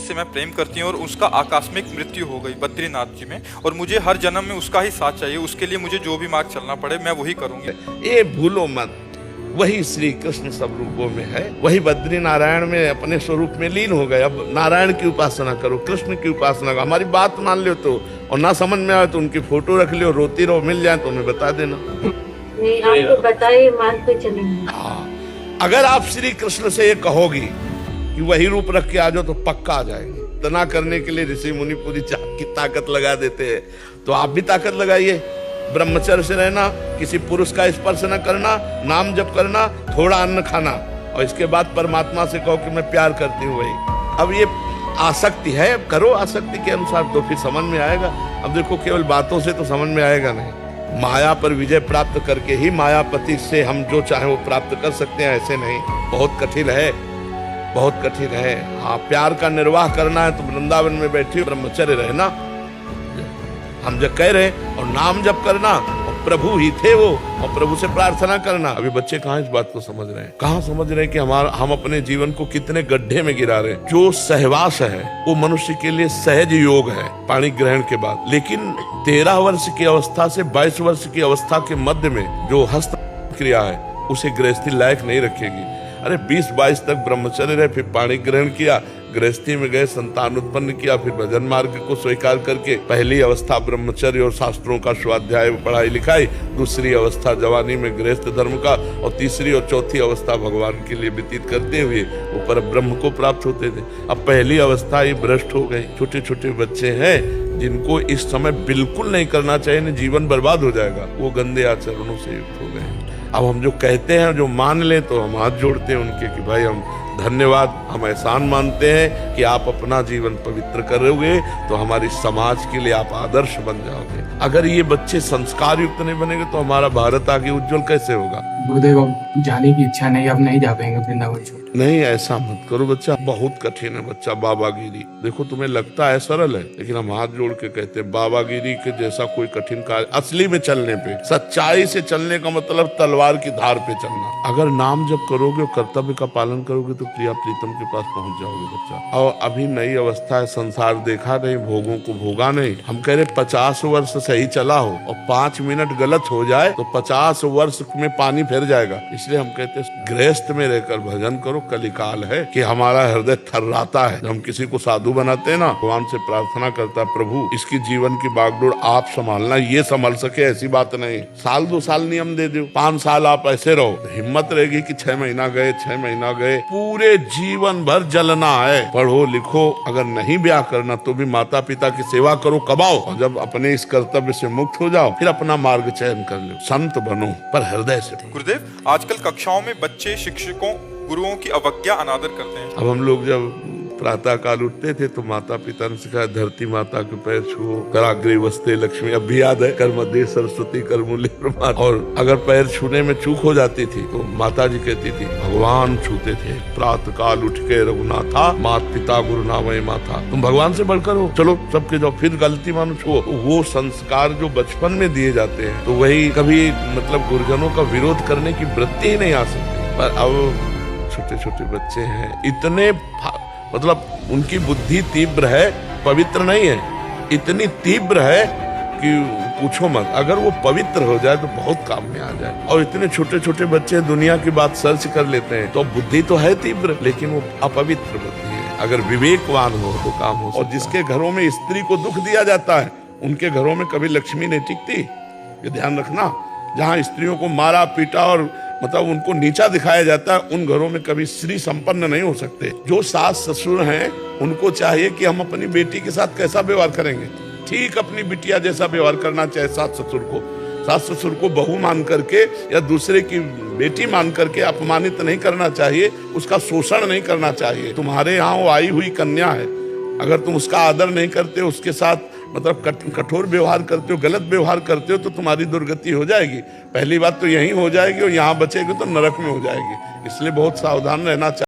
जिससे मैं प्रेम करती हूँ और उसका आकस्मिक मृत्यु हो गई बद्रीनाथ जी में, और मुझे हर जन्म में उसका ही साथ चाहिए। उसके लिए मुझे जो भी मार्ग चलना पड़े मैं वही करूँगी। ये भूलो मत, वही श्री कृष्ण सब रूपों में है, वही बद्री नारायण में अपने स्वरूप में लीन हो गए। अब नारायण की उपासना करो, कृष्ण की उपासना करो। हमारी बात मान लो तो, और ना समझ में आए तो उनकी फोटो रख लो, रोती रहो, मिल जाए तो उन्हें बता देना। नहीं, आपको बताइए, मार्ग पे चलेंगे। हाँ, अगर आप श्री कृष्ण से ये कहोगी कि वही रूप रख के आ जाओ तो पक्का आ जाएंगे। इतना करने के लिए ऋषि मुनि पूरी की ताकत लगा देते हैं, तो आप भी ताकत लगाइए। ब्रह्मचर्य से रहना, किसी पुरुष का स्पर्श न करना, नाम जप करना, थोड़ा अन्न खाना, और इसके बाद परमात्मा से कहो कि मैं प्यार करती हूँ। वही अब ये आसक्ति है, करो आसक्ति के अनुसार तो फिर समझ में आएगा। अब देखो, केवल बातों से तो समझ में आएगा नहीं। माया पर विजय प्राप्त करके ही मायापति से हम जो चाहे वो प्राप्त कर सकते हैं, ऐसे नहीं। बहुत कठिन है, बहुत कठिन है। हाँ, प्यार का निर्वाह करना है तो वृंदावन में बैठी ब्रह्मचर्य रहना, हम जब कह रहे, और नाम जप करना, और प्रभु ही थे वो, और प्रभु से प्रार्थना करना। अभी बच्चे कहाँ इस बात को समझ रहे हैं, कहाँ समझ रहे हैं कि हम अपने जीवन को कितने गड्ढे में गिरा रहे हैं। जो सहवास है वो मनुष्य के लिए सहज योग है पाणी ग्रहण के बाद, लेकिन 13 वर्ष की अवस्था से 22 वर्ष की अवस्था के मध्य में जो हस्त क्रिया है उसे गृहस्थी लायक नहीं रखेगी। अरे 20-22 तक ब्रह्मचर्य रहे, फिर पाणी ग्रहण किया, गृहस्थी में गए, संतान उत्पन्न किया, फिर भजन मार्ग को स्वीकार करके पहली अवस्था ब्रह्मचर्य और शास्त्रों का स्वाध्याय पढ़ाई लिखाई, दूसरी अवस्था जवानी में गृहस्थ धर्म का, और तीसरी और चौथी अवस्था भगवान के लिए व्यतीत करते हुए वो पर ब्रह्म को प्राप्त होते थे। अब पहली अवस्था ये भ्रष्ट हो गई। छोटे छोटे बच्चे हैं जिनको इस समय बिल्कुल नहीं करना चाहिए, नहीं जीवन बर्बाद हो जाएगा, वो गंदे आचरणों से युक्त हो गए। अब हम जो कहते हैं, जो मान ले, तो हम हाथ जोड़ते हैं उनके कि भाई हम धन्यवाद, हम एहसान मानते हैं कि आप अपना जीवन पवित्र करोगे तो हमारी समाज के लिए आप आदर्श बन जाओगे। अगर ये बच्चे संस्कार युक्त नहीं बनेंगे तो हमारा भारत आगे उज्जवल कैसे होगा। गुरुदेव, अब जाने की इच्छा नहीं, अब नहीं जा पाएंगे वृंदावन छोड़। नहीं, ऐसा मत करो बच्चा, बहुत कठिन है बच्चा बाबागिरी। देखो तुम्हें लगता है सरल है, लेकिन हम हाथ जोड़ के कहते हैं बाबागिरी के जैसा कोई कठिन कार्य असली में चलने पे, सच्चाई से चलने का मतलब तलवार की धार पे चलना। अगर नाम जब करोगे और कर्तव्य का पालन करोगे तो प्रिया प्रीतम के पास पहुंच जाओगे बच्चा। और अभी नई अवस्था है, संसार देखा नहीं, भोगों को भोगा नहीं। हम कह रहे 50 वर्ष सही चला हो और 5 मिनट गलत हो जाए तो 50 वर्ष में पानी फिर जाएगा। इसलिए हम कहते हैं गृहस्थ में रहकर भजन करो। कलिकाल है कि हमारा हृदय थर्राता है। हम किसी को साधु बनाते हैं ना, भगवान से प्रार्थना करता है, प्रभु इसकी जीवन की बागडोर आप संभालना, ये संभाल सके ऐसी बात नहीं। 1-2 साल नियम दे दो, 5 साल आप ऐसे रहो, हिम्मत रहेगी कि 6 महीना गए, 6 महीना गए, पूरे जीवन भर जलना है। पढ़ो लिखो, अगर नहीं ब्याह करना तो भी माता पिता की सेवा करो, कमाओ, और जब अपने इस कर्तव्य से मुक्त हो जाओ फिर अपना मार्ग चयन कर लो। संत बनो पर हृदय से। गुरुदेव, आजकल कक्षाओं में बच्चे शिक्षकों गुरुओं की अवज्ञा अनादर करते हैं। अब हम लोग जब प्रातः काल उठते थे तो माता पिता ने सिखाया, धरती माता के पैर छुओ, कराग्रे वस्ते लक्ष्मी। अब भी याद है, कर मध्य सरस्वती कर मूल्य ब्रह्मा। और अगर पैर छूने में चूक हो जाती थी तो माता जी कहती थी भगवान छूते थे। प्रातः काल उठ के रघुनाथा, मात पिता गुरु नामय माता, तुम भगवान से बढ़कर हो, चलो सबके जाओ, फिर गलती मानो छुओ। वो संस्कार जो बचपन में दिए जाते हैं तो वही कभी मतलब गुरुजनों का विरोध करने की वृत्ति ही नहीं आ सकती। पर अब छोटे छोटे बच्चे हैं, इतने मतलब उनकी बुद्धि तीव्र है, पवित्र नहीं है, इतनी तीव्र है कि पूछो मत। अगर वो पवित्र हो जाए तो बहुत काम में आ जाए। और इतने छोटे छोटे बच्चे दुनिया की बात सर्च कर लेते हैं, तो बुद्धि तो है तीव्र लेकिन वो अपवित्र बुद्धि है। अगर विवेकवान हो तो काम हो। और जिसके घरों में स्त्री को दुख दिया जाता है उनके घरों में कभी लक्ष्मी नहीं टिकती, ये ध्यान रखना। जहाँ स्त्रियों को मारा पीटा और मतलब उनको नीचा दिखाया जाता है, उन घरों में कभी श्री संपन्न नहीं हो सकते। जो सास ससुर हैं उनको चाहिए कि हम अपनी बेटी के साथ कैसा व्यवहार करेंगे, ठीक अपनी बिटिया जैसा व्यवहार करना चाहिए। सास ससुर को बहू मान करके या दूसरे की बेटी मान करके अपमानित नहीं करना चाहिए, उसका शोषण नहीं करना चाहिए। तुम्हारे यहाँ वो आई हुई कन्या है, अगर तुम उसका आदर नहीं करते, उसके साथ मतलब कठोर व्यवहार करते हो, गलत व्यवहार करते हो, तो तुम्हारी दुर्गति हो जाएगी। पहली बात तो यही हो जाएगी, और यहाँ बचेगी तो नरक में हो जाएगी। इसलिए बहुत सावधान रहना चाहिए।